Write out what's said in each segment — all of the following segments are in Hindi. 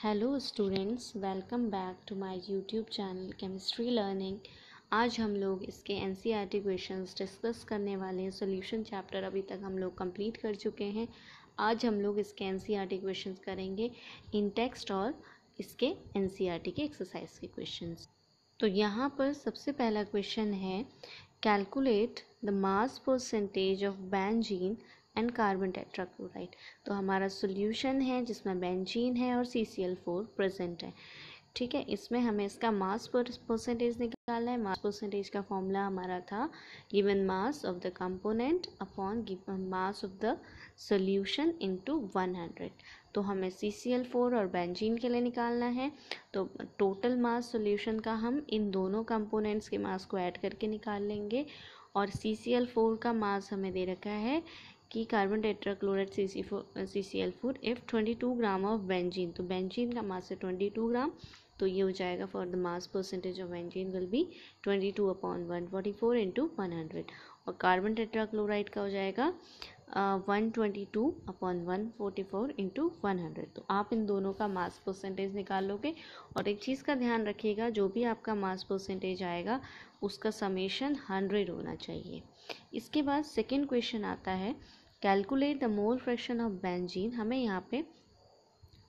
Hello students, welcome back to my YouTube channel chemistry learning. आज हम लोग इसके एनसीईआरटी क्वेश्चंस डिस्कस करने वाले हैं। सॉल्यूशन चैप्टर अभी तक हम लोग कंप्लीट कर चुके हैं। आज हम लोग इसके एनसीईआरटी क्वेश्चंस करेंगे इन टेक्स्ट और इसके एनसीईआरटी के एक्सरसाइज के क्वेश्चंस। तो यहाँ पर सबसे पहला क्वेश्चन है, calculate the mass percentage of benzene and carbon tetrachloride. तो हमारा सॉल्यूशन है जिसमें बेंजीन है और CCl4 प्रेजेंट है। ठीक है, इसमें हमें इसका मास परसेंटेज निकालना है। मास परसेंटेज का फॉर्मूला हमारा था given mass of the component upon given mass of the solution into 100। तो हमें CCl4 और बेंजीन के लिए निकालना है। तो टोटल मास सॉल्यूशन का हम इन दोनों कंपोनेंट्स के मास को ऐड करके निकाल लेंगे। और CCl4 का मास हमें दे रखा है कि carbon tetrachloride CCl4 if 22 gram of benzene. तो बेंजीन का मास है 22 ग्राम। तो ये हो जाएगा for the mass percentage of benzene will be 22/144 into 100। और कार्बन टेट्राक्लोराइड का हो जाएगा 122/144 इंटू 100। तो आप इन दोनों का मास परसेंटेज निकाल लोगे। और एक चीज़ का ध्यान रखिएगा, जो भी आपका मास परसेंटेज आएगा उसका समेशन 100 होना चाहिए। इसके बाद सेकेंड क्वेश्चन आता है, calculate the mole fraction of benzene. हमें यहाँ पे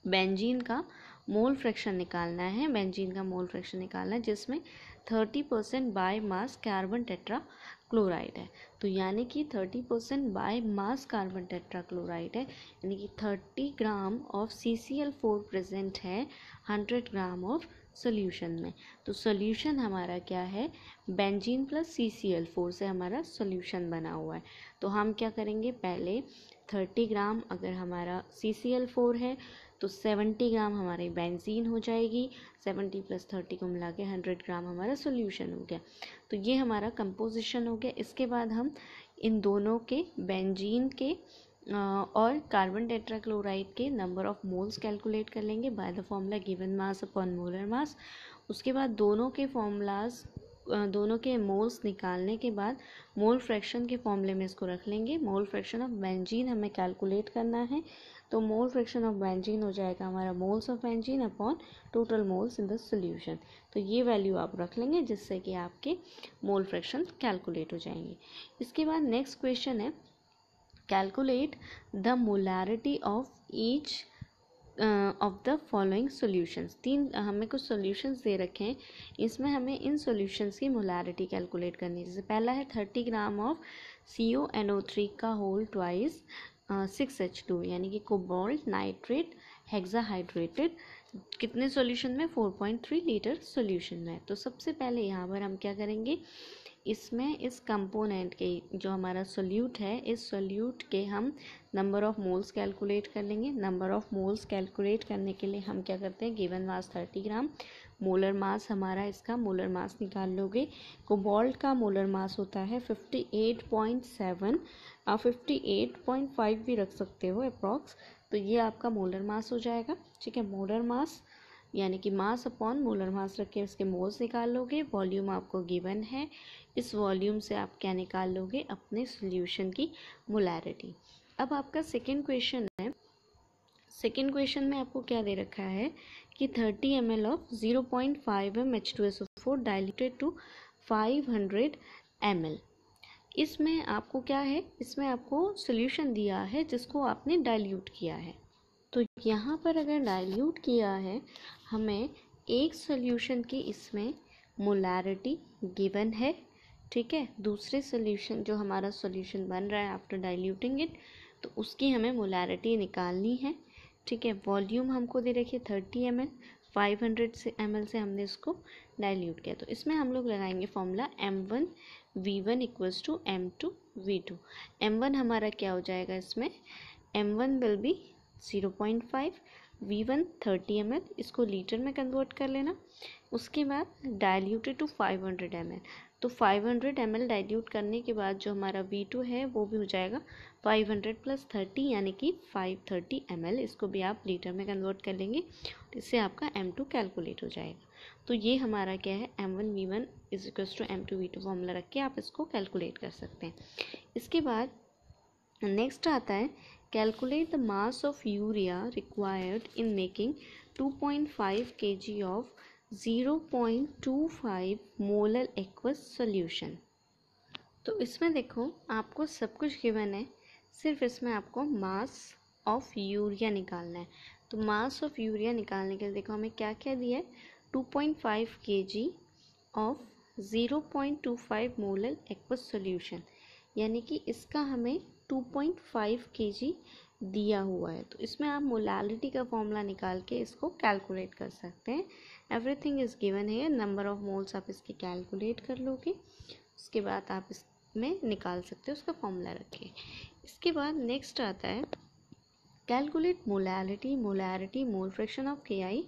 बेंजीन का मोल फ्रैक्शन निकालना है। बेंजीन का मोल फ्रैक्शन निकालना है जिसमें 30% बाय मास कार्बन टेट्राक्लोराइड है। तो यानी कि 30% बाय मास कार्बन टेट्राक्लोराइड है, यानी कि 30 ग्राम ऑफ CCl4 प्रेजेंट है 100 ग्राम ऑफ सॉल्यूशन में। तो सॉल्यूशन हमारा क्या है, बेंजीन प्लस CCl4 से हमारा सॉल्यूशन बना हुआ है। तो हम क्या करेंगे, पहले 30 ग्राम अगर हमारा CCl4 है तो 70 ग्राम हमारी बेंजीन हो जाएगी। 70 प्लस 30 को मिला के 100 ग्राम हमारा सॉल्यूशन हो गया। तो ये हमारा कंपोजिशन हो गया। इसके बाद हम इन दोनों के बेंजीन के और कार्बन टेट्राक्लोराइड के नंबर ऑफ मोल्स कैलकुलेट कर लेंगे by the formula given mass upon molar mass. उसके बाद दोनों के मोल्स निकालने के बाद मोल फ्रैक्शन के फॉर्मूले में इसको रख लेंगे। मोल फ्रैक्शन ऑफ बेंजीन हमें कैलकुलेट करना है। तो मोल फ्रैक्शन ऑफ बेंजीन हो जाएगा हमारा moles of benzene upon total moles in the solution. तो ये वैल्यू आप रख लेंगे जिससे कि आपके मोल फ्रैक्शन कैलकुलेट हो जाएंगे। इसके बाद नेक्स्ट क्वेश्चन है, calculate the molarity of each of the following solutions. हमें कुछ सॉल्यूशंस दे रखे हैं, इसमें हमें इन सॉल्यूशंस की मोलारिटी कैलकुलेट करनी है। जैसे पहला है 30 ग्राम ऑफ CONO3 का होल ट्वाइस 6H2, यानी कि कोबाल्ट नाइट्रेट हेक्साहाइड्रेटेड कितने सॉल्यूशन में, 4.3 लीटर सॉल्यूशन में। तो सबसे पहले यहाँ पर हम क्या करेंगे, इसमें इस कंपोनेंट के जो हमारा सोल्यूट है, इस सोल्यूट के हम नंबर ऑफ मोल्स कैलकुलेट कर लेंगे। नंबर ऑफ मोल्स कैलकुलेट करने के लिए हम क्या करते हैं, गिवन मास 30 ग्राम, मोलर मास हमारा, इसका मोलर मास निकाल लोगे। कोबाल्ट का मोलर मास होता है 58.7, आप 58.5 भी रख सकते हो अप्रॉक्स। तो ये आपका मोलर मास हो जाएगा। ठीक है, मोलर मास यानी कि मास अपॉन मोलर मास रख के उसके मोल्स निकाल लोगे। वॉल्यूम आपको गिवन है, इस वॉल्यूम से आप क्या निकाल लोगे, अपने सॉल्यूशन की मोलारिटी। अब आपका सेकेंड क्वेश्चन है। सेकेंड क्वेश्चन में आपको क्या दे रखा है कि 30 ml of 0.5 m H2SO4 diluted to 500 ml। इसमें आपको क्या है, इसमें आपको सॉल्यूशन दिया है जिसको आपने डाइल्यूट किया है। तो यहाँ पर अगर डाइल्यूट किया है, हमें एक सॉल्यूशन की इसमें मोलारिटी गिवन है। ठीक है, दूसरे सॉल्यूशन जो हमारा सॉल्यूशन बन रहा है आफ्टर डाइल्यूटिंग इट, तो उसकी हमें मोलारिटी निकालनी है। ठीक है, वॉल्यूम हमको दे रखिए 30 ml, 500 ml से हमने इसको डाइल्यूट किया। तो इसमें हम लोग लगाएंगे formula M1V1 equals to M2V2। M1 हमारा क्या हो जाएगा, इसमें M1 will be 0.5, V1 30 ml, इसको लीटर में कन्वर्ट कर लेना। उसके बाद डाइल्यूटेड टू 500 ml। तो 500 ml डाइल्यूट करने के बाद जो हमारा V2 है वो भी हो जाएगा 500 प्लस 30 यानी कि 530 ml। इसको भी आप लीटर में कन्वर्ट कर लेंगे, इससे आपका M2 कैलकुलेट हो जाएगा। तो ये हमारा क्या है, M1V1 is equals to M2V2 formula रख के आप इसको कैलकुलेट कर सकते हैं। इसके बाद नेक्स्ट आता है Calculate the mass of urea required in making 2.5 kg of 0.25 molar aqueous solution। तो इसमें देखो आपको सब कुछ गिवन है, सिर्फ इसमें आपको मास ऑफ यूरिया निकालना है। तो मास ऑफ यूरिया निकालने के लिए देखो हमें क्या क्या दिया है, 2.5 kg of 0.25 molar aqueous solution, यानी कि इसका हमें 2.5 kg दिया हुआ है। तो इसमें आप मोलालिटी का फॉर्मूला निकाल के इसको कैलकुलेट कर सकते हैं। एवरीथिंग इज़ गिवन है, नंबर ऑफ मोल्स आप इसके कैलकुलेट कर लोगे, उसके बाद आप इसमें निकाल सकते हो, उसका फॉर्मूला रखिए। इसके बाद नेक्स्ट आता है calculate molality, mole fraction of KI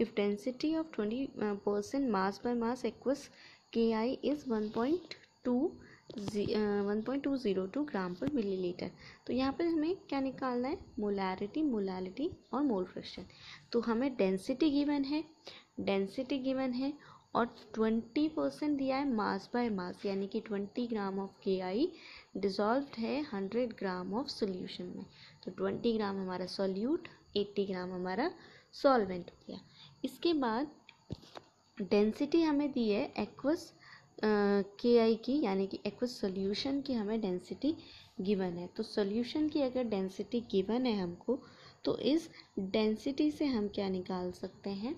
if density of 20% mass by mass aqueous KI is 1.202 ग्राम पर मिलीलीटर। तो यहाँ पर हमें क्या निकालना है, मोलारिटी और मोल फ्रैक्शन। तो हमें डेंसिटी गिवन है और 20% दिया है मास बाय मास, यानी कि 20 ग्राम ऑफ KI डिजॉल्व्ड है 100 ग्राम ऑफ सोल्यूशन में। तो 20 ग्राम हमारा सॉल्यूट, 80 ग्राम हमारा सॉल्वेंट हो गया। इसके बाद डेंसिटी हमें दी है एक्वस KI की, यानी कि एक्वस सॉल्यूशन की हमें डेंसिटी गिवन है। तो सॉल्यूशन की अगर डेंसिटी गिवन है हमको, तो इस डेंसिटी से हम क्या निकाल सकते हैं,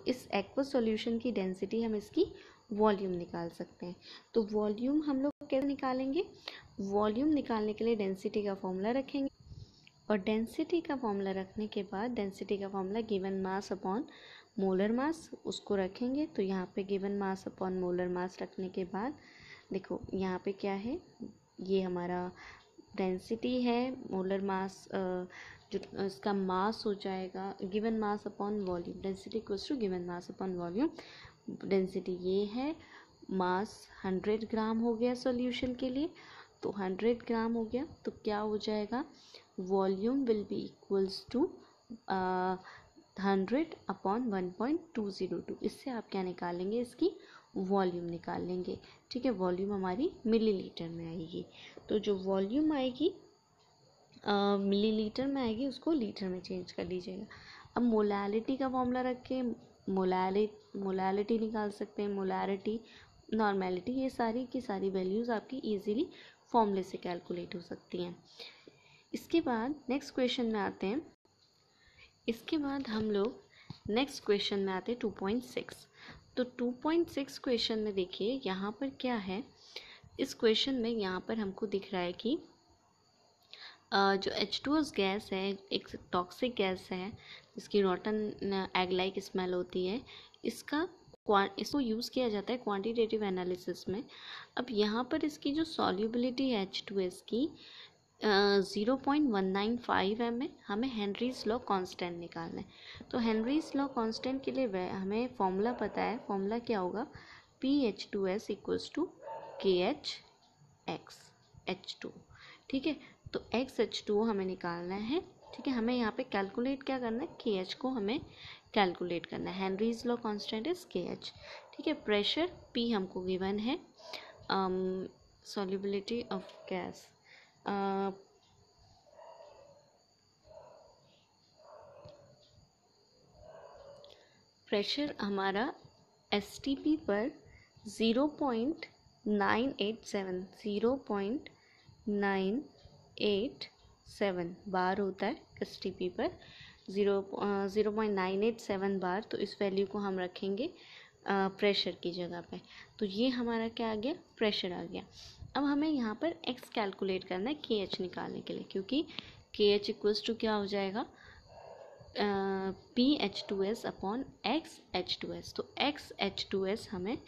इस एक्वस सॉल्यूशन की डेंसिटी, हम इसकी वॉल्यूम निकाल सकते हैं। तो वॉल्यूम हम लोग कैसे निकालेंगे, वॉल्यूम निकालने के लिए डेंसिटी का फॉर्मूला रखेंगे, और डेंसिटी का फॉर्मूला रखने के बाद डेंसिटी का formula given mass upon molar mass, उसको रखेंगे। तो यहाँ पे given mass upon molar mass रखने के बाद देखो यहाँ पे क्या है, ये हमारा डेंसिटी है, मोलर मास जो इसका मास हो जाएगा given mass upon volume, density equals to given mass upon volume. Density ये है, मास 100 ग्राम हो गया सॉल्यूशन के लिए, तो 100 ग्राम हो गया, तो क्या हो जाएगा, volume will be equals to 100 upon 1.202। इससे आप क्या निकालेंगे, इसकी वॉल्यूम निकाल लेंगे। ठीक है, वॉल्यूम हमारी मिलीलीटर में आएगी। तो जो वॉल्यूम आएगी मिलीलीटर में आएगी, उसको लीटर में चेंज कर लीजिएगा। अब मोलालिटी का फॉर्मूला रख के मोलालिटी निकाल सकते हैं, मोलारिटी, नॉर्मेलिटी, ये सारी की सारी वैल्यूज़ आपकी इजीली फॉर्मूले से कैलकुलेट हो सकती हैं। इसके बाद नेक्स्ट क्वेश्चन में आते हैं। इसके बाद हम लोग नेक्स्ट क्वेश्चन में आते हैं 2.6। तो 2.6 क्वेश्चन में देखिए यहाँ पर क्या है, इस क्वेश्चन में यहाँ पर हमको दिख रहा है कि जो H2O गैस है, एक टॉक्सिक गैस है जिसकी रॉटन एग लाइक स्मेल होती है, इसको यूज़ किया जाता है क्वांटिटेटिव एनालिसिस में। अब यहाँ पर इसकी जो सॉल्युबिलिटी है H2S की 0.195 है, हमें हेनरीज लॉ कांस्टेंट निकालना है। तो हेनरीज लॉ कांस्टेंट के लिए हमें फॉर्मूला पता है, फॉर्मूला क्या होगा, PH2S equals to KHX H2। ठीक है, तो XH2O हमें निकालना है। ठीक है, हमें यहाँ पे कैलकुलेट क्या करना है, KH को हमें कैलकुलेट करना है। Henrys law constant is KH। ठीक है, प्रेशर P हमको गिवन है, सॉल्युबिलिटी ऑफ गैस प्रेशर हमारा STP पर 0.987 बार होता है STP पर, 0.987 बार। तो इस वैल्यू को हम रखेंगे प्रेशर की जगह पे। तो ये हमारा क्या आ गया, प्रेशर आ गया। अब हमें यहाँ पर X कैलकुलेट करना है KH निकालने के लिए, क्योंकि KH इक्वल्स टू क्या हो जाएगा, PH2S अपॉन XH2S। तो XH2S हमें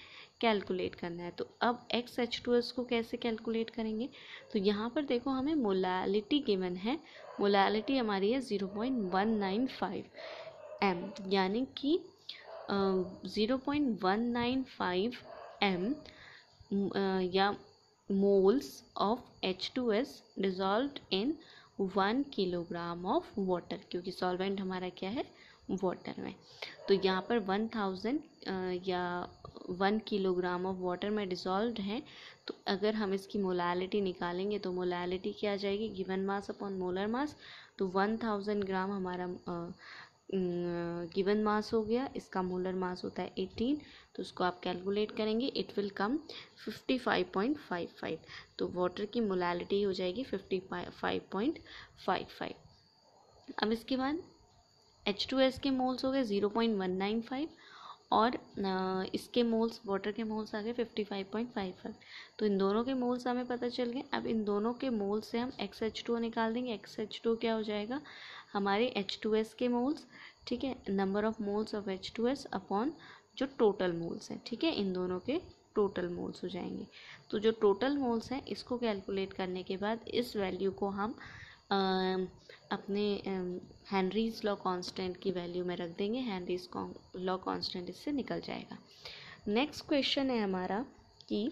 कैलकुलेट करना है। तो अब XH2S को कैसे कैलकुलेट करेंगे, तो यहाँ पर देखो हमें मोलालिटी गिवन है, मोलालिटी हमारी है 0.195 m, यानी कि 0.195 m या moles of H2S dissolved in 1 kilogram of water, क्योंकि सॉल्वेंट हमारा क्या है, वाटर में। तो यहाँ पर 1000 या 1 किलोग्राम ऑफ वाटर में डिसॉल्व्ड है। तो अगर हम इसकी मोलालिटी निकालेंगे तो मोलालिटी क्या आ जाएगी, given mass upon molar mass. तो 1000 ग्राम हमारा गिवन मास हो गया, इसका मोलर मास होता है 18, तो उसको आप कैलकुलेट करेंगे, इट विल कम 55.55। तो वाटर की मोलालिटी हो जाएगी 55.55। अब इसके बाद H2S के मोल्स हो गए 0.195 और इसके मोल्स, वाटर के मोल्स आ गए 55.55। तो इन दोनों के मोल्स हमें पता चल गए। अब इन दोनों के मोल्स से हम XH2O निकाल देंगे। XH2O क्या हो जाएगा, हमारे H2S के मोल्स, ठीक है, number of moles of H2S upon जो टोटल मोल्स हैं, ठीक है, इन दोनों के टोटल मोल्स हो जाएंगे। तो जो टोटल मोल्स हैं इसको कैलकुलेट करने के बाद इस वैल्यू को हम अपने हेनरीज लॉ कांस्टेंट की वैल्यू में रख देंगे। हेनरीज लॉ कांस्टेंट इससे निकल जाएगा। नेक्स्ट क्वेश्चन है हमारा कि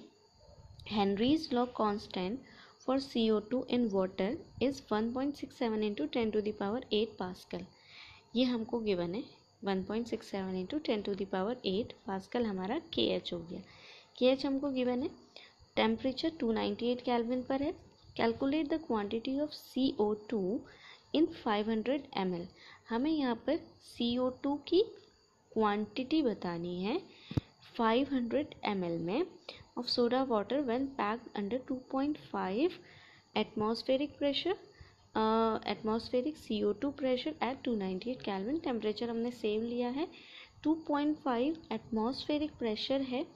Henry's law constant for CO2 in water is 1.67 into 10 to the power 8 pascal. ये हमको गिवन है 1.67 into 10 to the power 8 pascal हमारा KH हो गया। KH हमको गिवन है। टेम्परेचर 298 केल्विन पर है। Calculate the quantity of CO2 in 500 ml। हमें यहाँ पर CO2 की क्वांटिटी बतानी है 500 ml में of soda water when packed under 2.5 atmospheric pressure, atmospheric CO2 pressure at 298 kelvin. Temperature हमने सेव लिया है, 2.5 एटमॉस्फेरिक प्रेशर है।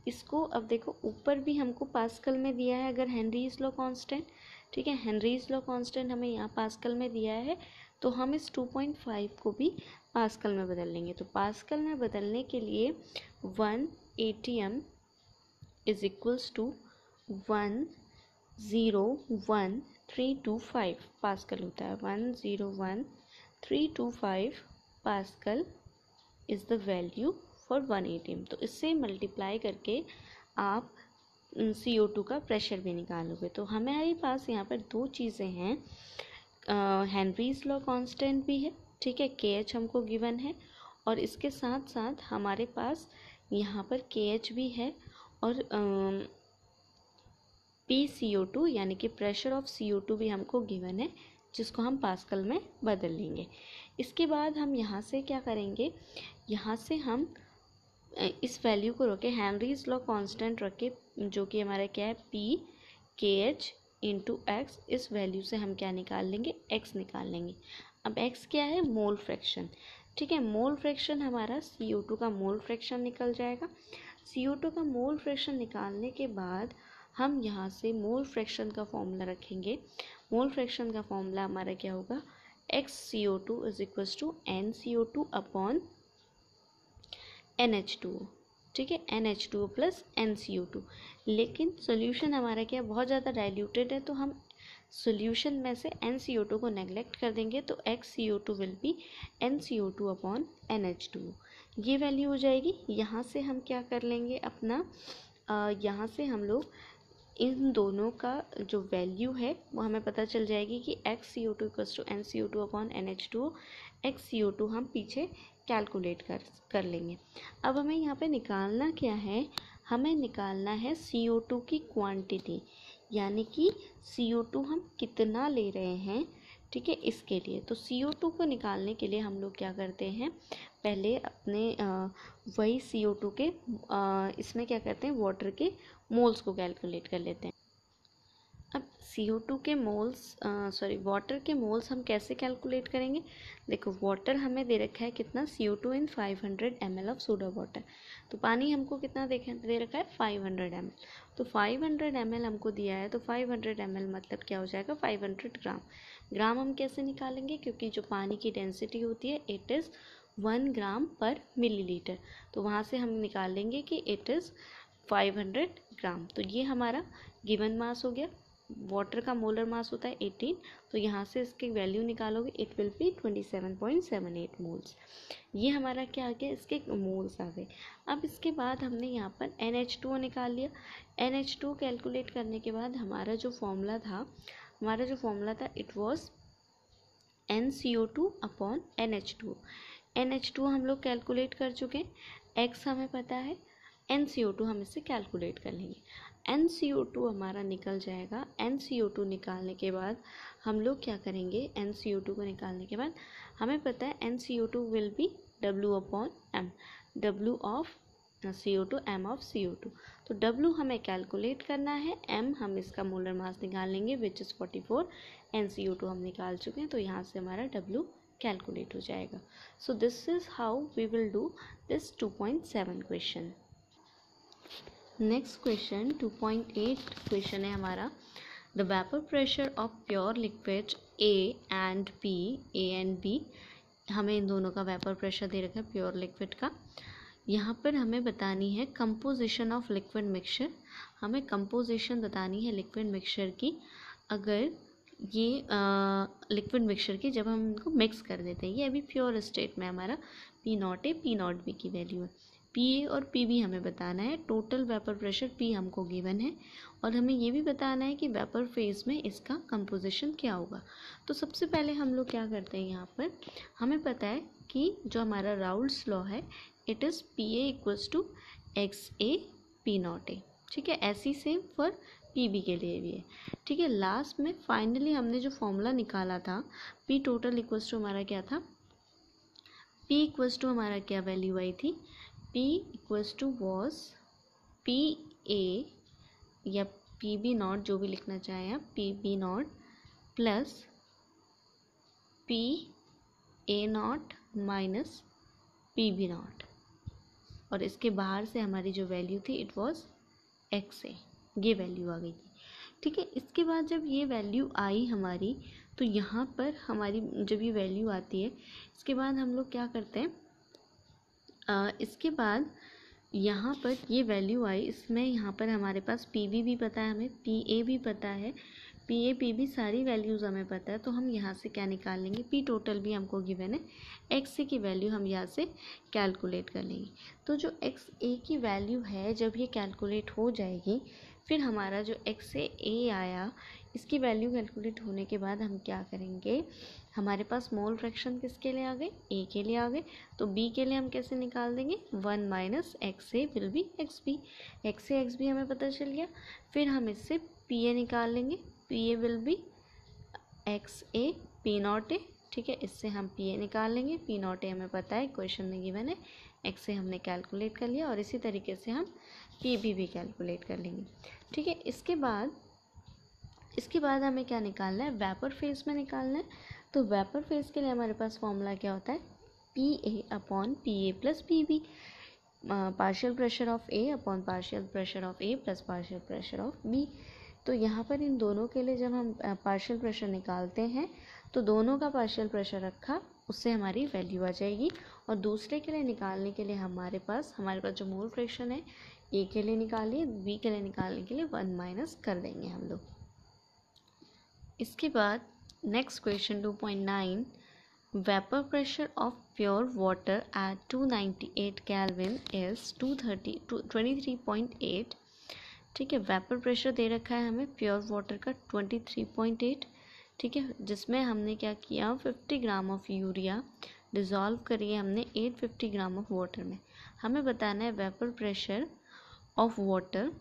इसको अब देखो ऊपर भी हमको पास्कल में दिया है अगर हेनरीज लॉ कांस्टेंट, ठीक है, हेनरीज लॉ कांस्टेंट हमें यहाँ पास्कल में दिया है, तो हम इस 2.5 को भी पास्कल में बदल लेंगे। तो पास्कल में बदलने के लिए 1 ATM is equals to 101,325 pascal होता है। 101,325 pascal is the value for 1 ATM। तो इससे मल्टीप्लाई करके आप CO2 का प्रेशर भी निकालोगे। तो हमारे पास यहाँ पर दो चीज़ें हैं, हेनरीज लॉ कांस्टेंट भी है, ठीक है, KH हमको गिवन है, और इसके साथ साथ हमारे पास यहाँ पर KH भी है और PCO2 यानी कि प्रेशर ऑफ CO2 भी हमको गिवन है, जिसको हम पास्कल में बदल लेंगे। इसके बाद हम यहाँ से क्या करेंगे, यहाँ से हम इस वैल्यू को रखे हेनरीज लॉ कांस्टेंट रखे, जो कि हमारा क्या है PKH इंटू एक्स। इस वैल्यू से हम क्या निकाल लेंगे, x निकाल लेंगे। अब x क्या है, मोल फ्रैक्शन, ठीक है, मोल फ्रैक्शन हमारा CO2 का मोल फ्रैक्शन निकल जाएगा। CO2 का मोल फ्रैक्शन निकालने के बाद हम यहाँ से मोल फ्रैक्शन का फॉर्मूला रखेंगे। मोल फ्रैक्शन का फॉर्मूला हमारा क्या होगा, XCO2 is equals to NCO2 upon NH2O, ठीक है, NH2O प्लस NCO2। लेकिन सोल्यूशन हमारा क्या बहुत ज़्यादा डाइल्यूटेड है, तो हम सोल्यूशन में से NCO2 को नेगलेक्ट कर देंगे, तो XCO2 will be NCO2 upon NH2O। ये वैल्यू हो जाएगी। यहाँ से हम क्या कर लेंगे अपना, यहाँ से हम लोग इन दोनों का जो वैल्यू है वो हमें पता चल जाएगी कि XCO2 equals to NCO2 upon NH2O। XCO2 हम पीछे कैलकुलेट कर लेंगे। अब हमें यहाँ पे निकालना क्या है, हमें निकालना है CO2 की क्वांटिटी, यानी कि CO2 हम कितना ले रहे हैं, ठीक है, इसके लिए। तो CO2 को निकालने के लिए हम लोग क्या करते हैं, पहले अपने वही CO2 के इसमें क्या करते हैं, वाटर के मोल्स को कैलकुलेट कर लेते हैं। अब CO2 के मोल्स वाटर के मोल्स हम कैसे कैलकुलेट करेंगे, देखो वाटर हमें दे रखा है कितना, CO2 in 500 ml of soda water. तो पानी हमको कितना दे रखा है 500 ml। तो 500 ml हमको दिया है, तो 500 ml मतलब क्या हो जाएगा 500 ग्राम। ग्राम हम कैसे निकालेंगे, क्योंकि जो पानी की डेंसिटी होती है इट इज़ 1 ग्राम पर मिलीलीटर, तो वहाँ से हम निकालेंगे कि इट इज़ 500 ग्राम। तो ये हमारा गिवन मास हो गया। वाटर का मोलर मास होता है 18, तो यहाँ से इसकी वैल्यू निकालोगे इट विल बी 27.78 मोल्स। ये हमारा क्या आ गया, इसके मोल्स आ गए। अब इसके बाद हमने यहाँ पर NH2O निकाल लिया। NH2O कैलकुलेट करने के बाद हमारा जो फॉर्मूला था it was NCO2 upon NH2O। NH2 हम लोग कैलकुलेट कर चुके हैं, X हमें पता है, NCO2 हम इससे कैलकुलेट कर लेंगे। NCO2 हमारा निकल जाएगा। NCO2 निकालने के बाद हम लोग क्या करेंगे, NCO2 को निकालने के बाद हमें पता है NCO2 will be W/M, W of CO2 M of CO2। तो W हमें कैलकुलेट करना है, M हम इसका मोलर मास निकाल लेंगे विच इज़ 44, NCO2 हम निकाल चुके हैं, तो यहाँ से हमारा W कैलकुलेट हो जाएगा। So this is how we will do this 2.7 question. Next question 2.8 question है हमारा, the vapour pressure of pure liquid A and B, हमें इन दोनों का वेपर प्रेशर दे रखा है प्योर लिक्विड का। यहाँ पर हमें बतानी है कंपोजिशन ऑफ लिक्विड मिक्सचर, हमें कंपोजिशन बतानी है लिक्विड मिक्सचर की। अगर ये लिक्विड मिक्सचर की जब हम इनको मिक्स कर देते हैं, ये अभी प्योर स्टेट में हमारा P0A P0B की वैल्यू है, PA और PB हमें बताना है। टोटल वेपर प्रेशर P हमको गिवन है और हमें ये भी बताना है कि वेपर फेज में इसका कंपोजिशन क्या होगा। तो सबसे पहले हम लोग क्या करते हैं, यहाँ पर हमें पता है कि जो हमारा राउल्ट्स लॉ है, it is PA equals to XA P0A, ठीक है। ऐसी सेम फॉर PB के लिए भी है, ठीक है। लास्ट में फाइनली हमने जो फॉर्मूला निकाला था, P टोटल इक्वल्स टू हमारा क्या था, P इक्वल्स टू हमारा क्या वैल्यू आई थी, P equals to was PA या PB0 जो भी लिखना चाहें आप, PB0 plus PA0 minus PB0, और इसके बाहर से हमारी जो वैल्यू थी इट वॉज XA, ये वैल्यू आ गई थी, ठीक है। इसके बाद जब ये वैल्यू आई हमारी, तो यहाँ पर हमारी जब ये वैल्यू आती है, इसके बाद हम लोग क्या करते हैं, इसके बाद यहाँ पर ये वैल्यू आई, इसमें यहाँ पर हमारे पास PB भी पता है, हमें PA भी पता है, PA PB सारी वैल्यूज़ हमें पता है। तो हम यहाँ से क्या निकाल लेंगे, P टोटल भी हमको गिवन है, XA की वैल्यू हम यहाँ से कैलकुलेट कर लेंगे। तो जो XA की वैल्यू है जब ये कैलकुलेट हो जाएगी, फिर हमारा जो XA आया, इसकी वैल्यू कैलकुलेट होने के बाद हम क्या करेंगे, हमारे पास मोल फ्रैक्शन किसके लिए आ गए, A के लिए आ गए। तो B के लिए हम कैसे निकाल देंगे, 1 minus XA will be XB, XA XB हमें पता चल गया। फिर हम इससे PA निकाल लेंगे, PA will be XA P0A, ठीक है। इससे हम PA निकाल लेंगे, P0A हमें पता है, क्वेश्चन में गिवन है, XA हमने कैलकुलेट कर लिया, और इसी तरीके से हम PB भी कैलकुलेट कर लेंगे, ठीक है। इसके बाद हमें क्या निकालना है, वेपर फेज में निकालना है। तो वेपर फेज के लिए हमारे पास फॉर्मूला क्या होता है, PA upon PA plus PB, partial pressure of A upon partial pressure of A plus partial pressure of B। तो यहाँ पर इन दोनों के लिए जब हम पार्शियल प्रेशर निकालते हैं, तो दोनों का पार्शियल प्रेशर रखा, उससे हमारी वैल्यू आ जाएगी। और दूसरे के लिए निकालने के लिए हमारे पास जो मोल फ्रैक्शन है, A के लिए निकालिए, B के लिए निकालने के लिए 1 माइनस कर देंगे हम लोग। इसके बाद next question 2.9, vapour pressure of pure water at 298 kelvin is 23.8, ठीक है। वेपर प्रेशर दे रखा है हमें प्योर वाटर का 23.8, ठीक है, जिसमें हमने क्या किया, 50 ग्राम ऑफ यूरिया डिज़ोल्व करिए हमने 850 ग्राम ऑफ वाटर में। हमें बताना है वेपर प्रेशर ऑफ वाटर,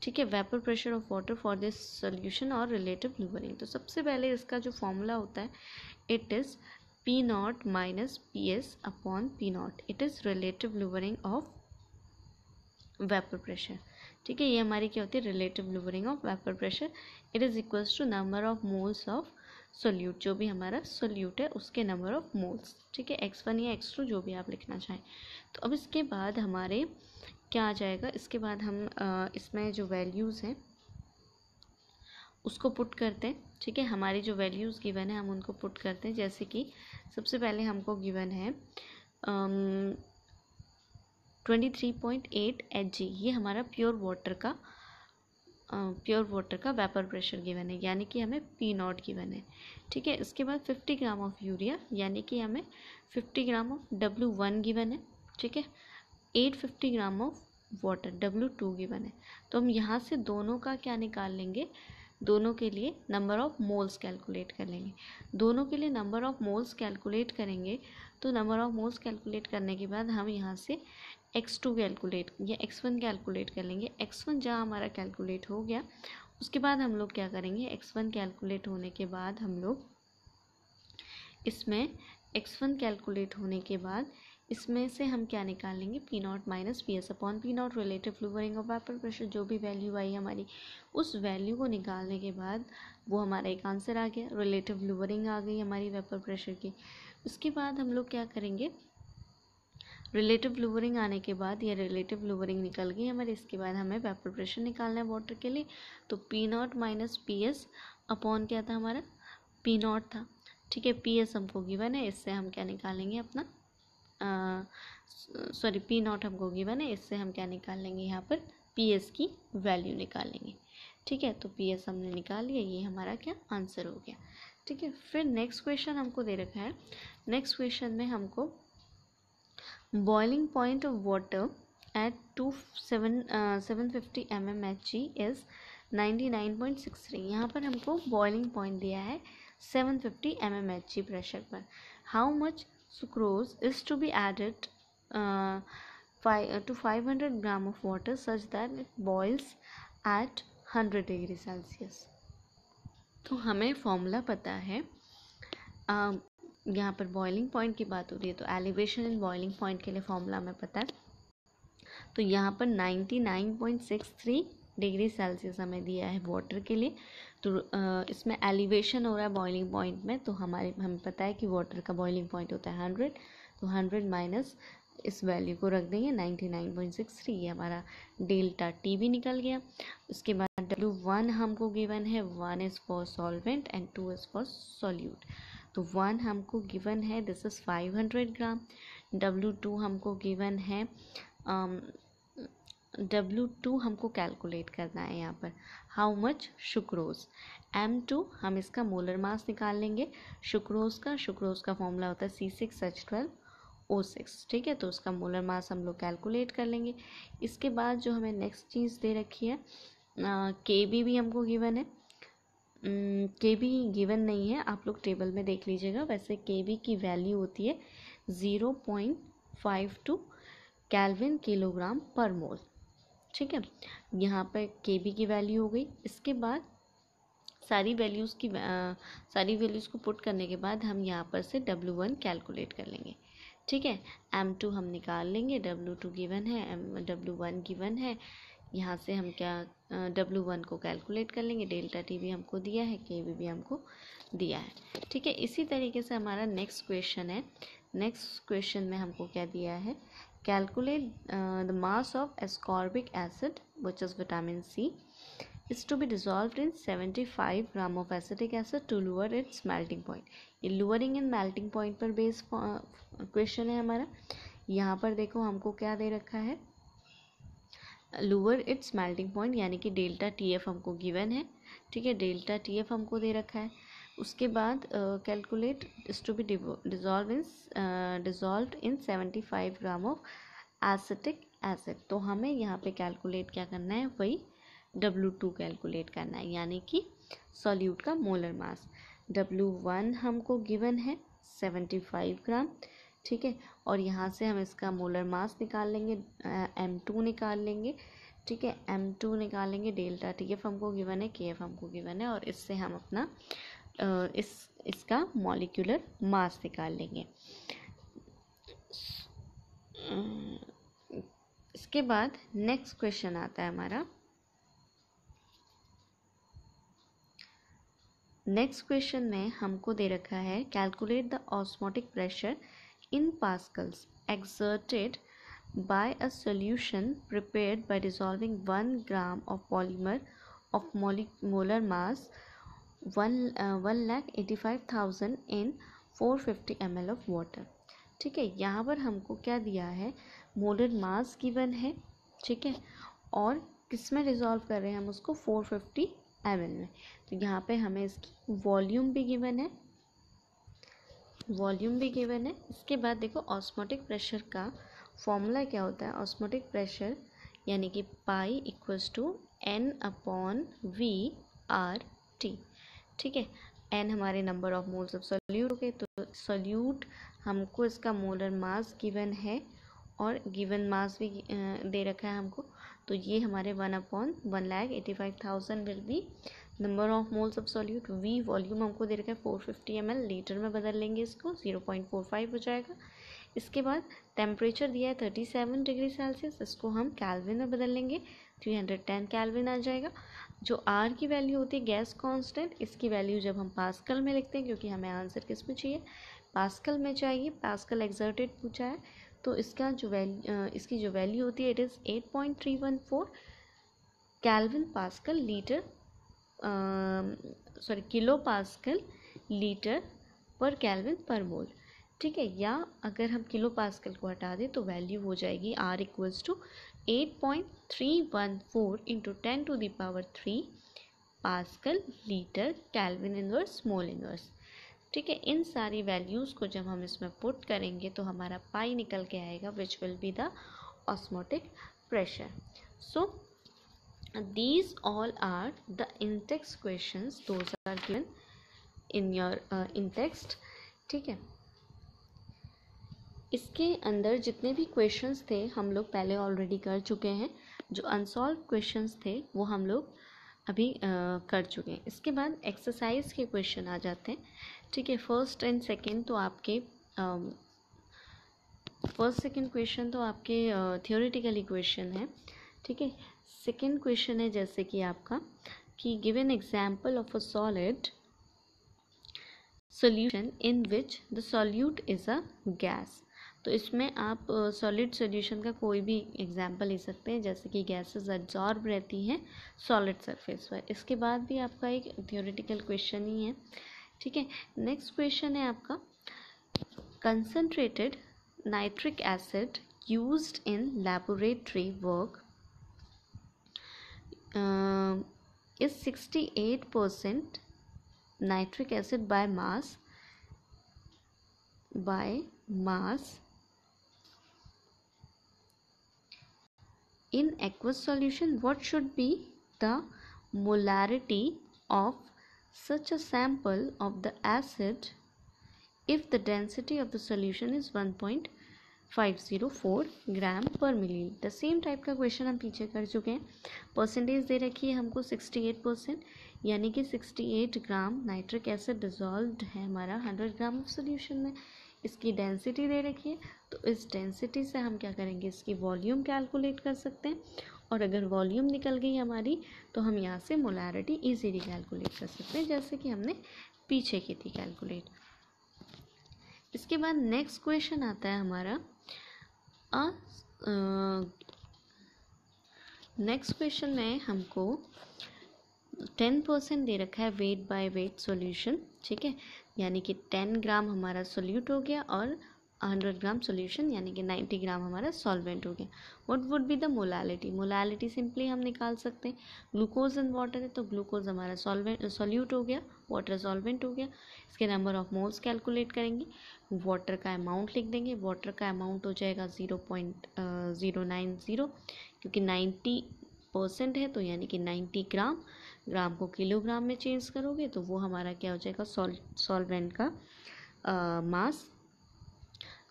ठीक है, vapour pressure of water for this solution और रिलेटिव लूवरिंग। तो सबसे पहले इसका जो फॉर्मूला होता है, it is P0 minus PS upon P0, it is relative lowering of vapour pressure, ठीक है। ये हमारी क्या होती है, relative lowering of vapour pressure. It is equals to number of moles of solute, जो भी हमारा सोल्यूट है उसके नंबर ऑफ मोल्स, ठीक है, X1 या X2 जो भी आप लिखना चाहें। तो अब इसके बाद हमारे क्या आ जाएगा, इसके बाद हम इसमें जो वैल्यूज़ हैं उसको पुट करते हैं, ठीक है। हमारी जो वैल्यूज़ गिवन है हम उनको पुट करते हैं, जैसे कि सबसे पहले हमको गिवन है 23.8 Hg, ये हमारा प्योर वाटर का वेपर प्रेशर गिवन है, यानी कि हमें P0 गिवन है, ठीक है। इसके बाद 50 ग्राम ऑफ यूरिया, यानी कि हमें 50 ग्राम ऑफ W1 गिवन है, ठीक है। 850 gram of water W2 given है। तो हम यहाँ से दोनों का क्या निकाल लेंगे, दोनों के लिए नंबर ऑफ मोल्स कैलकुलेट कर लेंगे। दोनों के लिए नंबर ऑफ मोल्स कैलकुलेट करेंगे तो नंबर ऑफ मोल्स कैलकुलेट करने के बाद हम यहाँ से x2 कैलकुलेट या x1 कैलकुलेट कर लेंगे। x1 जहाँ हमारा कैलकुलेट हो गया, उसके बाद हम लोग क्या करेंगे, x1 कैलकुलेट होने के बाद हम लोग इसमें x1 कैलकुलेट होने के बाद इसमें से हम क्या निकालेंगे, P naught minus P S upon P naught, relative lowering of vapour pressure. जो भी वैल्यू आई हमारी, उस वैल्यू को निकालने के बाद वो हमारा एक आंसर आ गया, रिलेटिव फ्लूवरिंग आ गई हमारी वेपर प्रेशर की। उसके बाद हम लोग क्या करेंगे, रिलेटिव फ्लूवरिंग आने के बाद या रिलेटिव फ्लूवरिंग निकल गई हमारे, इसके बाद हमें वेपर प्रेशर निकालना है वाटर के लिए। तो P naught minus P S upon क्या था हमारा, पी नॉट था। ठीक है, पी एस हमको गिवन है, इससे हम क्या निकालेंगे अपना सॉरी पी नॉट हमको गिवन है, इससे हम क्या निकाल लेंगे यहाँ पर, पी एस की वैल्यू निकालेंगे। ठीक है, तो पी एस हमने निकाल लिया, ये हमारा क्या आंसर हो गया। ठीक है, फिर नेक्स्ट क्वेश्चन हमको दे रखा है। नेक्स्ट क्वेश्चन में हमको boiling point of water at 750 mmHg is 99.63। यहाँ पर हमको बॉइलिंग पॉइंट दिया है 750 mmHg प्रेशर पर। How much sucrose is to be added to 500 gram of water such that it boils at 100 degree Celsius। तो हमें फॉर्मूला पता है, यहाँ पर बॉइलिंग पॉइंट की बात हो रही है तो एलिवेशन इन बॉइलिंग पॉइंट के लिए फॉर्मूला हमें पता है। तो यहाँ पर 99.63 डिग्री सेल्सियस हमें दिया है वाटर के लिए। तो इसमें एलिवेशन हो रहा है बॉइलिंग पॉइंट में, तो हमें पता है कि वाटर का बॉइलिंग पॉइंट होता है 100। तो 100 माइनस इस वैल्यू को रख देंगे 99.63, ये हमारा डेल्टा टी भी निकल गया। उसके बाद W1 हमको गिवन है, 1 is for solvent and 2 is for solute. तो 1 हमको गिवन है, दिस इज़ 500 ग्राम। W2 हमको गिवन है, W2 हमको कैलकुलेट करना है यहाँ पर, हाउ मच शुक्रोज। M2 हम इसका मोलर मास निकाल लेंगे शुक्रोज का फॉर्मूला होता है C6H12O6। ठीक है, तो उसका मोलर मास हम लोग कैलकुलेट कर लेंगे। इसके बाद जो हमें नेक्स्ट चीज़ दे रखी है, KB भी हमको गिवन है। KB गिवन नहीं है, आप लोग टेबल में देख लीजिएगा। वैसे KB की वैल्यू होती है 0.52 केल्विन किलोग्राम पर मोल। ठीक है, यहाँ पर KB की वैल्यू हो गई। इसके बाद सारी वैल्यूज़ को पुट करने के बाद हम यहाँ पर से W1 कैलकुलेट कर लेंगे। ठीक है, M2 हम निकाल लेंगे, W2 गिवन है, W1 गिवन है। यहाँ से हम क्या W1 को कैलकुलेट कर लेंगे, डेल्टा टी भी हमको दिया है, KB भी हमको दिया है। ठीक है, इसी तरीके से हमारा नेक्स्ट क्वेश्चन है। नेक्स्ट क्वेश्चन में हमको क्या दिया है, calculate the mass of ascorbic acid, which is vitamin C, is to be dissolved in 75 gram of acetic acid to lower its melting point। ये lowering in melting point पर बेस क्वेश्चन है हमारा। यहाँ पर देखो हमको क्या दे रखा है, लोअर इट्स मेल्टिंग पॉइंट, यानी कि डेल्टा TF हमको गिवन है। ठीक है, डेल्टा TF हमको दे रखा है। उसके बाद calculate is to be dissolved in 75 gram of acetic acid. तो हमें यहाँ पे कैलकुलेट क्या करना है, वही W2 कैलकुलेट करना है, यानी कि सॉल्यूट का मोलर मास। W1 हमको गिवन है 75 ग्राम। ठीक है, और यहाँ से हम इसका मोलर मास निकाल लेंगे, M2 निकाल लेंगे। ठीक है, M2 निकालेंगे, डेल्टा TF हमको गिवन है, KF हमको गिवन है, और इससे हम अपना इसका मॉलिक्यूलर मास निकाल लेंगे। इसके बाद नेक्स्ट क्वेश्चन आता है हमारा। नेक्स्ट क्वेश्चन में हमको दे रखा है, calculate the osmotic pressure in pascals exerted by a solution prepared by dissolving 1 gram of polymer of molar mass 1,85,000 in 450 ml of water। ठीक है, यहाँ पर हमको क्या दिया है, मोलर मास गिवन है। ठीक है, और किस में डिज़ोल्व कर रहे हैं हम उसको, 450 ml में। तो यहाँ पे हमें इसकी वॉल्यूम भी गिवन है, इसके बाद देखो ऑस्मोटिक प्रेशर का फॉर्मूला क्या होता है, ऑस्मोटिक प्रेशर यानी कि पाई इक्वल्स टू N/V/R 450, ठीक है। n हमारे number of moles of solute हो गए। तो सोल्यूट हमको इसका मोलर मास गिवन है और गिवन मास भी दे रखा है हमको। तो ये हमारे 1/1,85,000 will be number of moles of solute. v volume हमको दे रखा है 450 ml, लीटर में बदल लेंगे इसको, 0.45 हो जाएगा। इसके बाद टेम्परेचर दिया है 37 डिग्री सेल्सियस, इसको हम कैल्विन में बदल लेंगे, 310 कैल्विन आ जाएगा। जो R की वैल्यू होती है गैस कांस्टेंट, इसकी वैल्यू जब हम पास्कल में लिखते हैं, क्योंकि हमें आंसर किस में चाहिए, पास्कल में चाहिए, पास्कल एक्सर्टेड पूछा है, तो इसका जो इसकी जो वैल्यू होती है it is 8.314 kelvin pascal litre kilo pascal litre per kelvin per mole, ठीक है। या अगर हम किलो पास्कल को हटा दें तो वैल्यू हो जाएगी R equals to 8.314 into 10⁻³ pascal litre kelvin inverse mole inverse, ठीक है। इन सारी वैल्यूज़ को जब हम इसमें पुट करेंगे तो हमारा पाई निकल के आएगा, which will be the osmotic pressure. So these all are the in-text questions, those are given in your in-text, ठीक है। इसके अंदर जितने भी क्वेश्चंस थे हम लोग पहले ऑलरेडी कर चुके हैं, जो अनसॉल्व क्वेश्चंस थे वो हम लोग अभी कर चुके हैं। इसके बाद एक्सरसाइज के क्वेश्चन आ जाते हैं, ठीक है। फर्स्ट एंड सेकंड तो आपके फर्स्ट सेकंड क्वेश्चन तो आपके थियोरेटिकली क्वेश्चन है, ठीक है। सेकेंड क्वेश्चन है जैसे कि आपका कि give an example of a solid solution in which the solute is a gas. तो इसमें आप सॉलिड सॉल्यूशन का कोई भी एग्जाम्पल ले सकते हैं, जैसे कि गैसेस एब्जॉर्ब रहती हैं सॉलिड सरफेस पर। इसके बाद भी आपका एक थियोरेटिकल क्वेश्चन ही है, ठीक है। नेक्स्ट क्वेश्चन है आपका concentrated nitric acid used in laboratory work is 68% nitric acid by mass in aqueous solution. What should be the molarity of such a sample of the acid if the density of the solution is 1.504 ग्राम पर मिलीलीटर। सेम टाइप का क्वेश्चन हम पीछे कर चुके हैं। परसेंटेज दे रखी है हमको 68%, यानी कि 68 ग्राम नाइट्रिक एसिड डिजॉल्व्ड है हमारा 100 ग्राम ऑफ सोल्यूशन में। इसकी डेंसिटी दे रखी है, तो इस डेंसिटी से हम क्या करेंगे, इसकी वॉल्यूम कैलकुलेट कर सकते हैं, और अगर वॉल्यूम निकल गई हमारी तो हम यहाँ से मोलैरिटी ईजीली कैलकुलेट कर सकते हैं, जैसे कि हमने पीछे की थी कैलकुलेट। इसके बाद नेक्स्ट क्वेश्चन आता है हमारा नेक्स्ट क्वेश्चन में हमको 10% दे रखा है वेट बाय वेट सॉल्यूशन, ठीक है। यानी कि 10 ग्राम हमारा सोल्यूट हो गया और 100 ग्राम सॉल्यूशन यानी कि 90 ग्राम हमारा सॉल्वेंट हो गया। What would be the molality? Molality simply हम निकाल सकते हैं, ग्लूकोज एंड वाटर है तो ग्लूकोज हमारा सॉल्यूट हो गया, वाटर सॉल्वेंट हो गया। इसके नंबर ऑफ मोल्स कैलकुलेट करेंगे, वाटर का अमाउंट लिख देंगे, वाटर का अमाउंट हो जाएगा 0.090, क्योंकि 90% है तो यानी कि 90 ग्राम, ग्राम को किलोग्राम में चेंज करोगे तो वो हमारा क्या हो जाएगा, सॉल्वेंट का मास।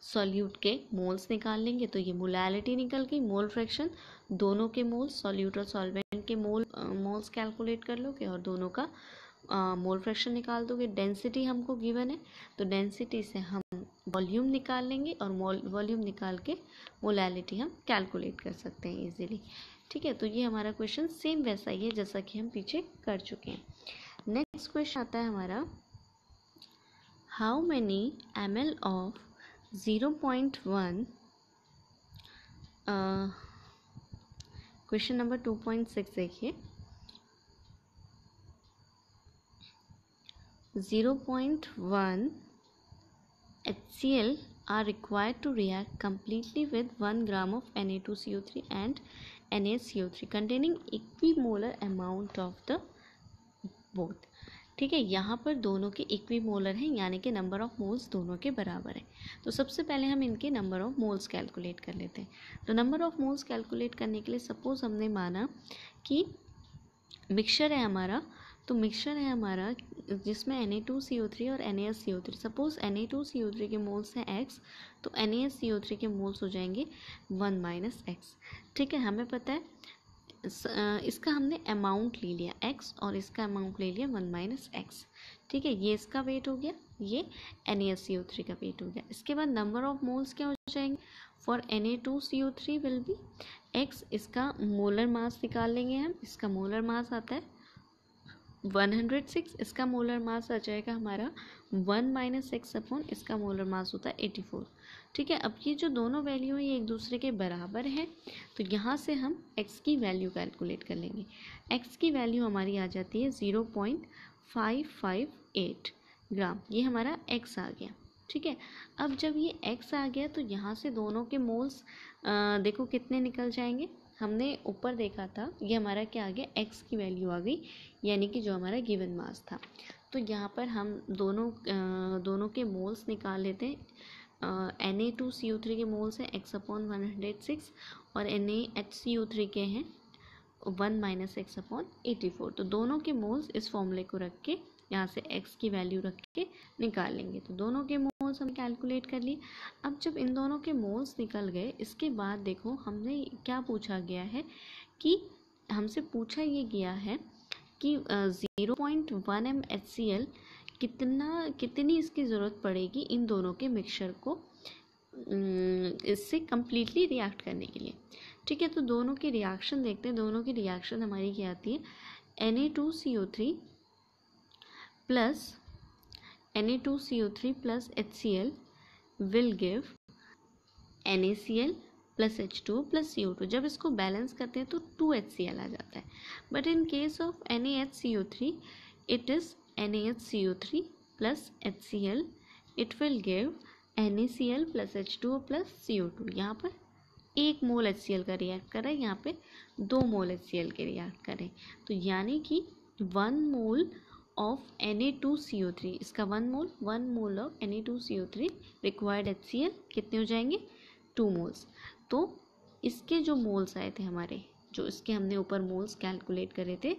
सॉल्यूट के मोल्स निकाल लेंगे तो ये मोलैलिटी निकल गई, मोल फ्रैक्शन दोनों के मोल्स, सॉल्यूट और सॉल्वेंट के मोल्स कैलकुलेट कर लोगे और दोनों का मोल फ्रैक्शन निकाल दोगे। डेंसिटी हमको गिवन है तो डेंसिटी से हम वॉल्यूम निकाल लेंगे और वॉल्यूम निकाल के मोलैलिटी हम कैलकुलेट कर सकते हैं इजीली, ठीक है। तो ये हमारा क्वेश्चन सेम वैसा ही है जैसा कि हम पीछे कर चुके हैं। नेक्स्ट क्वेश्चन आता है हमारा, how many ml of 0.1 question number 2.6 देखिए, 0.1 HCl are required to react completely with 1 gram of Na2CO3 and NaCO3 containing equimolar amount of the both, ठीक है। यहाँ पर दोनों के इक्विमोलर हैं, यानी कि नंबर ऑफ मोल्स दोनों के बराबर है। तो सबसे पहले हम इनके नंबर ऑफ मोल्स कैलकुलेट कर लेते हैं। तो नंबर ऑफ मोल्स कैलकुलेट करने के लिए सपोज हमने माना कि मिक्सचर है हमारा तो मिक्सचर है हमारा जिसमें Na2CO3 और NaSCO3, सपोज Na2CO3 के मोल्स हैं x, तो NaSCO3 के मोल्स हो जाएंगे 1 - x। ठीक है, हमें पता है इसका हमने अमाउंट ले लिया x और इसका अमाउंट ले लिया 1 - x। ठीक है, ये इसका वेट हो गया, ये NaSCO3 का वेट हो गया। इसके बाद नंबर ऑफ मोल्स क्या हो जाएंगे, for Na2CO3 will be x, इसका मोलर मास निकाल लेंगे हम, इसका मोलर मास आता है 106, इसका मोलर मास आ जाएगा हमारा 1 - x अपॉन इसका मोलर मास होता है 84। ठीक है, अब ये जो दोनों वैल्यू है ये एक दूसरे के बराबर है, तो यहाँ से हम x की वैल्यू कैलकुलेट कर लेंगे। x की वैल्यू हमारी आ जाती है 0.558 ग्राम, ये हमारा x आ गया। ठीक है, अब जब ये x आ गया तो यहाँ से दोनों के मोल्स देखो कितने निकल जाएंगे। हमने ऊपर देखा था, ये हमारा क्या आ गया, x की वैल्यू आ गई, यानी कि जो हमारा गिवन मास था। तो यहाँ पर हम दोनों के मोल्स निकाल लेते हैं। Na2CO3 के मोल्स हैं x/106 और NaHCO3 के हैं 1 - x/84। तो दोनों के मोल्स इस फॉर्मूले को रख के यहाँ से x की वैल्यू रख के निकाल लेंगे। तो दोनों के मोल्स हम कैलकुलेट कर लिए। अब जब इन दोनों के मोल्स निकल गए, इसके बाद देखो हमने क्या पूछा गया है कि हमसे पूछा ये गया है कि 0.1 m HCl कितनी इसकी ज़रूरत पड़ेगी इन दोनों के मिक्सचर को इससे कम्प्लीटली रिएक्ट करने के लिए। ठीक है, तो दोनों की रिएक्शन देखते हैं। दोनों की रिएक्शन हमारी क्या आती है, Na2CO3 plus HCl will give NaCl plus H2O plus CO2। जब इसको बैलेंस करते हैं तो 2HCl आ जाता है, but in case of NaHCO3 it is NaHCO3 plus HCl, it will give NaCl plus H2O plus CO2। यहाँ पर 1 मोल HCl का रिएक्ट कर रहा है, यहाँ पे 2 मोल HCl के रिएक्ट करें, तो यानी कि 1 मोल ऑफ Na2CO3, इसका 1 mole of Na2CO3 required HCl कितने हो जाएंगे, 2 मोल्स। तो इसके जो मोल्स आए थे हमारे, जो इसके हमने ऊपर मोल्स कैलकुलेट करे थे,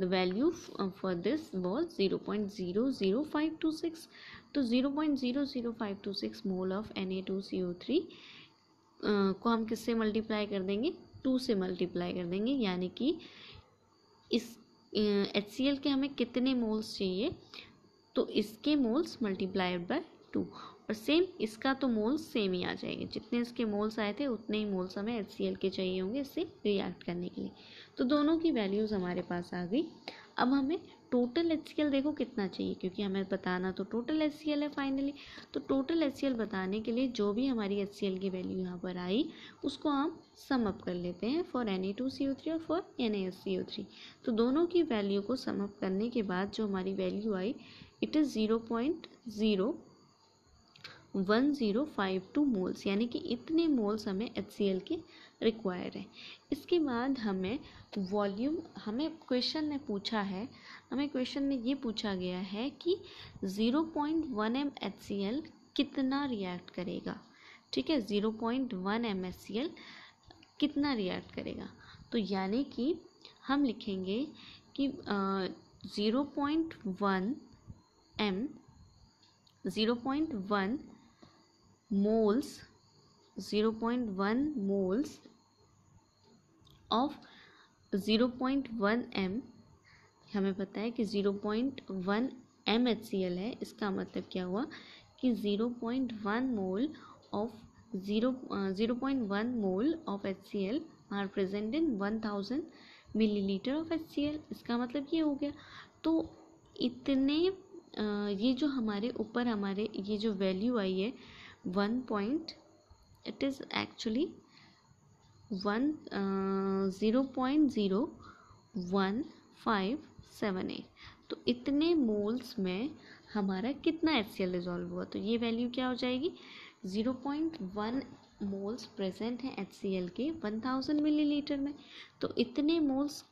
the value for this was 0.00526। तो 0.00526 मोल ऑफ Na2CO3 को हम किससे मल्टीप्लाई कर देंगे, 2 से मल्टीप्लाई कर देंगे, यानी कि इस HCl के हमें कितने मोल्स चाहिए, तो इसके मोल्स मल्टीप्लाइड बाय 2, और सेम इसका तो मोल्स सेम ही आ जाएंगे, जितने इसके मोल्स आए थे उतने ही मोल्स हमें HCl के चाहिए होंगे इससे रिएक्ट करने के लिए। तो दोनों की वैल्यूज़ हमारे पास आ गई। अब हमें टोटल HCl देखो कितना चाहिए, क्योंकि हमें बताना तो टोटल HCl है फाइनली। तो टोटल HCl बताने के लिए जो भी हमारी HCl की वैल्यू यहाँ पर आई उसको हम सम अप कर लेते हैं फॉर Na2CO3 और फॉर NaSCO3। तो दोनों की वैल्यू को सम अप करने के बाद जो हमारी value I, it is 0.01052 moles, यानी कि इतने मोल्स हमें HCl के रिक्वायर है। इसके बाद हमें वॉल्यूम, हमें क्वेश्चन में पूछा है, हमें क्वेश्चन में ये पूछा गया है कि 0.1 m HCl कितना रिएक्ट करेगा। ठीक है, 0.1 m HCl कितना रिएक्ट करेगा, तो यानी कि हम लिखेंगे कि 0.1 मोल्स ऑफ 0.1 m, हमें पता है कि 0.1 m HCl है, इसका मतलब क्या हुआ कि 0.1 mole of 0.1 mole of HCl are present in 1000 millilitre of HCl। इसका मतलब ये हो गया। तो इतने ये जो हमारे ऊपर हमारे ये जो वैल्यू आई है 0.01578, तो इतने मोल्स में हमारा कितना HCl डिजॉल्व हुआ, तो ये वैल्यू क्या हो जाएगी, 0.1 मोल्स प्रेजेंट हैं HCl के 1000 मिलीलीटर में, तो इतने मोल्स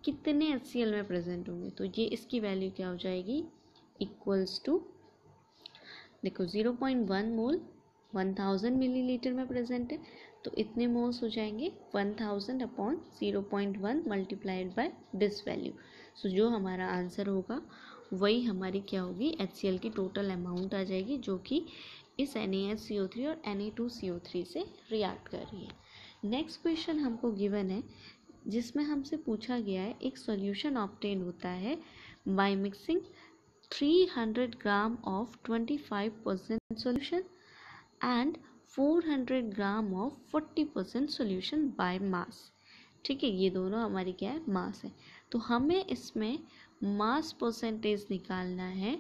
कितने HCl में प्रेजेंट होंगे, तो ये इसकी वैल्यू क्या हो जाएगी, इक्वल्स टू, देखो 0.1 मोल 1000 मिलीलीटर में प्रेजेंट है, तो इतने मोल्स हो जाएंगे 1000 upon 0.1 multiplied by this value. So जो हमारा आंसर होगा वही हमारी क्या होगी, HCl की टोटल अमाउंट आ जाएगी, जो कि इस NaHCO3 और Na2CO3 से रिएक्ट कर रही है। नेक्स्ट क्वेश्चन हमको गिवन है जिसमें हमसे पूछा गया है एक सॉल्यूशन ऑब्टेन होता है by mixing 300 gram of 25% solution and 400 gram of 40% solution by mass. ठीक है, ये दोनों हमारी क्या है, मास है। तो हमें इसमें मास परसेंटेज निकालना है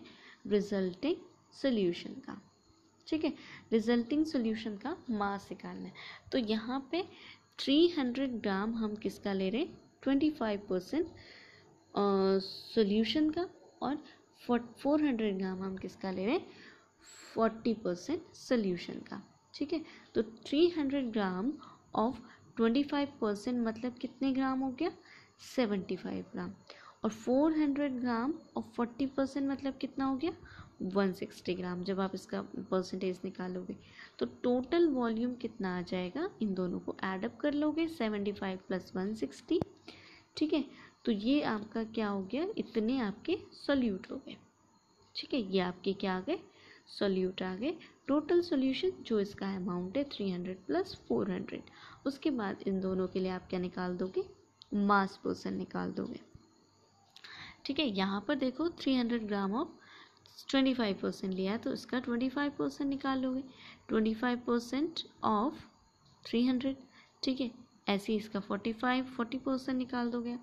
रिजल्टिंग सॉल्यूशन का। ठीक है, रिजल्टिंग सॉल्यूशन का मास निकालना है। तो यहाँ पे 300 ग्राम हम किसका ले रहे हैं, 25% सॉल्यूशन का, और 400 ग्राम हम किसका ले रहे हैं, 40% सॉल्यूशन का। ठीक है, तो 300 ग्राम ऑफ 25% मतलब कितने ग्राम हो गया, 75 ग्राम, और 400 ग्राम और 40% मतलब कितना हो गया, 160 ग्राम। जब आप इसका परसेंटेज निकालोगे तो टोटल वॉल्यूम कितना आ जाएगा, इन दोनों को ऐडअप कर लोगे, 75 + 160। ठीक है, तो ये आपका क्या हो गया, इतने आपके सॉल्यूट हो गए। ठीक है, ये आपके क्या आ गए, सॉल्यूट आ गए। टोटल सॉल्यूशन जो इसका अमाउंट है 300 + 400। उसके बाद इन दोनों के लिए आप क्या निकाल दोगे, मास परसेंट निकाल दोगे। ठीक है, यहाँ पर देखो 300 ग्राम ऑफ 25% लिया है, तो इसका 25% निकाल लोगे, 25% ऑफ 300। ठीक है, ऐसे ही इसका 40% निकाल दोगे,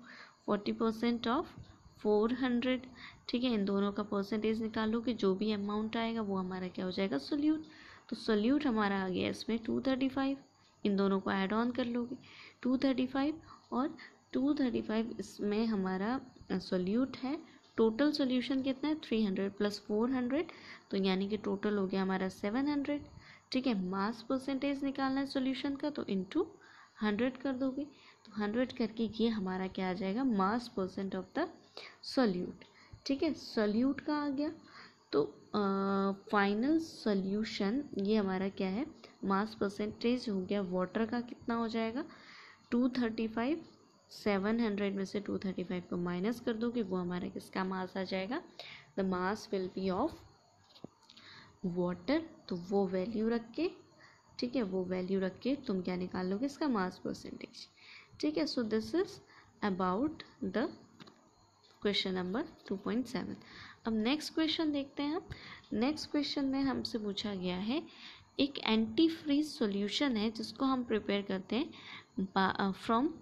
40% ऑफ 400। ठीक है, इन दोनों का परसेंटेज निकाल लोगे, जो भी अमाउंट आएगा वो हमारा क्या हो जाएगा, सोल्यूट। तो सोल्यूट हमारा आ गया इसमें 235। इन दोनों को ऐड ऑन कर लोगे, 235 और 235 इसमें हमारा सोल्यूट है। टोटल सोल्यूशन कितना है, 300 + 400, तो यानी कि टोटल हो गया हमारा 700। ठीक है, मास परसेंटेज निकालना है सोल्यूशन का, तो इनटू 100 कर दोगे, तो 100 करके ये हमारा क्या आ जाएगा, मास परसेंट ऑफ द सोल्यूट। ठीक है, सोल्यूट का आ गया। तो फाइनल सोल्यूशन ये हमारा क्या है, मास परसेंटेज हो गया वाटर का, कितना हो जाएगा 235। 700 में से 235 को माइनस कर दोगे, वो हमारा किसका मास आ जाएगा, the mass will be of water. तो वो वैल्यू रख के, ठीक है, वो वैल्यू रख के तुम क्या निकाल लोगे, इसका मास परसेंटेज। ठीक है, so this is about the question number 2.7। अब नेक्स्ट क्वेश्चन देखते हैं हम। नेक्स्ट क्वेश्चन में हमसे पूछा गया है एक एंटी फ्रीज सॉल्यूशन है जिसको हम प्रिपेयर करते हैं from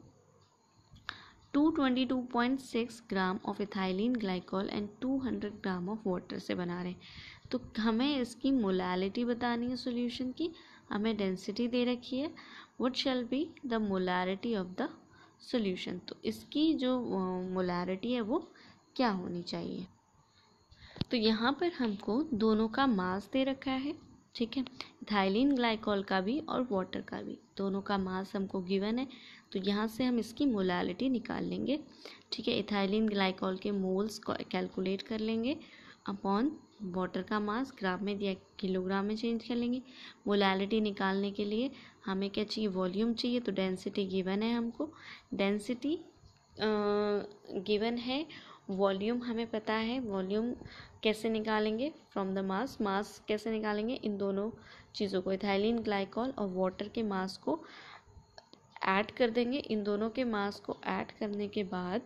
222.6 gram of ethylene glycol and 200 gram of water से बना रहे हैं। तो हमें इसकी मोलारिटी बतानी है सॉल्यूशन की, हमें डेंसिटी दे रखी है, what shall be the molarity of the solution. तो इसकी जो मोलारिटी है वो क्या होनी चाहिए। तो यहाँ पर हमको दोनों का मास दे रखा है। ठीक है, इथाइलिन ग्लाइकॉल का भी और वाटर का भी, दोनों का मास हमको गिवन है। तो यहाँ से हम इसकी मोलारिटी निकाल लेंगे। ठीक है, इथाइलिन ग्लाइकॉल के मोल्स कैलकुलेट कर लेंगे अपॉन वाटर का मास, ग्राम में या किलोग्राम में चेंज कर लेंगे। मोलारिटी निकालने के लिए हमें क्या चाहिए, वॉल्यूम चाहिए, तो डेंसिटी गिवन है हमको, डेंसिटी गिवन है, वॉल्यूम हमें पता है। वॉल्यूम कैसे निकालेंगे, फ्रॉम द मास। मास कैसे निकालेंगे, इन दोनों चीज़ों को, इथाइलिन ग्लाइकॉल और वाटर के मास को ऐड कर देंगे। इन दोनों के मास को ऐड करने के बाद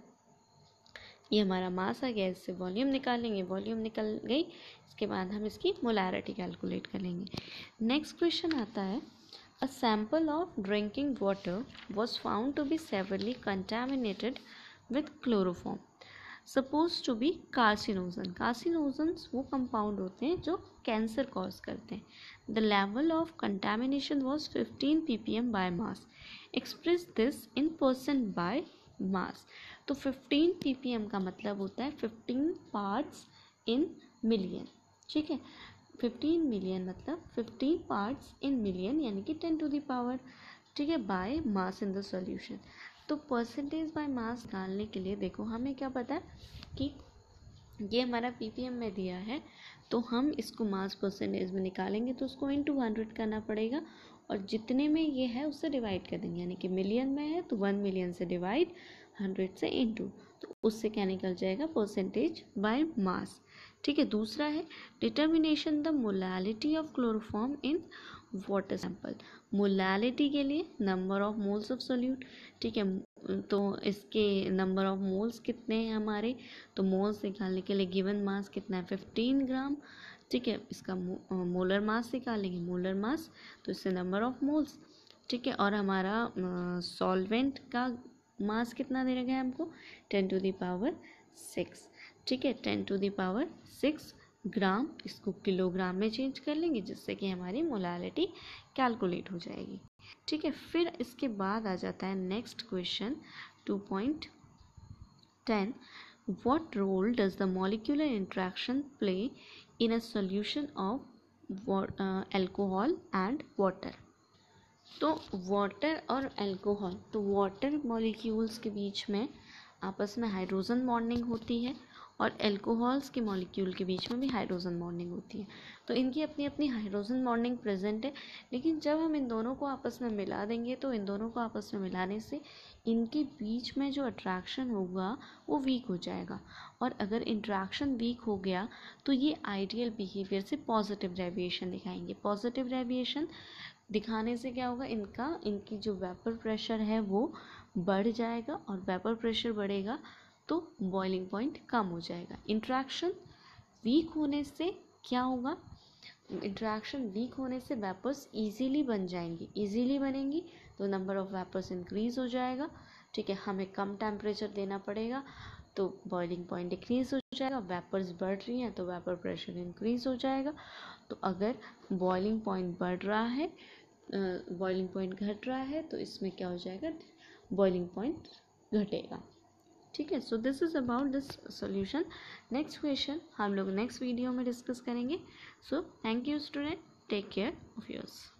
ये हमारा मास आ गया, इससे वॉल्यूम निकालेंगे, वॉल्यूम निकल गई, इसके बाद हम इसकी मोलारिटी कैलकुलेट करेंगे। नेक्स्ट क्वेश्चन आता है, a sample of drinking water was found to be severely contaminated with chloroform suppose to be carcinogen. Carcinogens वो कंपाउंड होते हैं जो कैंसर कॉज करते हैं। The level of contamination was 15 ppm by mass, express this in percent by mass. तो 15 ppm का मतलब होता है 15 पार्ट्स इन मिलियन। ठीक है, 15 मिलियन मतलब 15 पार्ट्स इन मिलियन, यानी कि 10 टू द पावर, ठीक है, by mass in the solution. तो परसेंटेज बाय मास निकालने के लिए देखो हमें क्या पता है कि ये हमारा ppm में दिया है, तो हम इसको मास परसेंटेज में निकालेंगे तो उसको इनटू 100 करना पड़ेगा, और जितने में ये है उससे डिवाइड कर देंगे, यानी कि मिलियन में है तो 1 मिलियन से डिवाइड, 100 से इनटू, तो उससे क्या निकल जाएगा, परसेंटेज बाय मास। ठीक है, दूसरा है determination the molality of chloroform in water sample. Molality के लिए number of moles of solute. ठीक है, तो इसके नंबर ऑफ मोल्स कितने हैं हमारे, तो मोल्स निकालने के लिए गिवन मास कितना है 15 ग्राम। ठीक है, इसका मोलर मास निकालेंगे, मोलर मास, तो इससे नंबर ऑफ मोल्स। ठीक है, और हमारा सॉल्वेंट का मास कितना दे रखा है हमको, 10⁻⁶। ठीक है, 10⁻⁶ ग्राम, इसको किलोग्राम में चेंज कर लेंगे जिससे कि हमारी मोलालिटी कैलकुलेट हो जाएगी। ठीक है, फिर इसके बाद आ जाता है next question 2.10, what role does the molecular interaction play in a solution of alcohol and water. तो वाटर और अल्कोहल, तो वाटर मॉलिक्यूल्स के बीच में आपस में हाइड्रोजन बॉन्डिंग होती है और अल्कोहल्स के मॉलिक्यूल के बीच में भी हाइड्रोजन बॉन्डिंग होती है। तो इनकी अपनी अपनी हाइड्रोजन बॉन्डिंग प्रेजेंट है, लेकिन जब हम इन दोनों को आपस में मिला देंगे तो इन दोनों को आपस में मिलाने से इनके बीच में जो अट्रैक्शन होगा वो वीक हो जाएगा, और अगर इंट्रैक्शन वीक हो गया तो ये आइडियल बिहेवियर से पॉजिटिव रेडिएशन दिखाएंगे। पॉजिटिव रेडिएशन दिखाने से क्या होगा, इनकी जो वेपर प्रेशर है वो बढ़ जाएगा, और वेपर प्रेशर बढ़ेगा तो बॉइलिंग पॉइंट कम हो जाएगा। इंट्रैक्शन वीक होने से क्या होगा, इंट्रैक्शन वीक होने से वेपर्स इजीली बन जाएंगी, इजीली बनेंगी तो नंबर ऑफ वेपर्स इंक्रीज हो जाएगा। ठीक है, हमें कम टेम्परेचर देना पड़ेगा तो बॉइलिंग पॉइंट डिक्रीज हो जाएगा। वेपर्स बढ़ रही हैं तो वेपर प्रेशर इंक्रीज हो जाएगा। तो अगर बॉइलिंग पॉइंट बढ़ रहा है, बॉइलिंग पॉइंट घट रहा है, तो इसमें क्या हो जाएगा, बॉइलिंग पॉइंट घटेगा। ठीक है, so this is about this solution. Next question हम लोग नेक्स्ट वीडियो में डिस्कस करेंगे। So thank you student, take care of yours.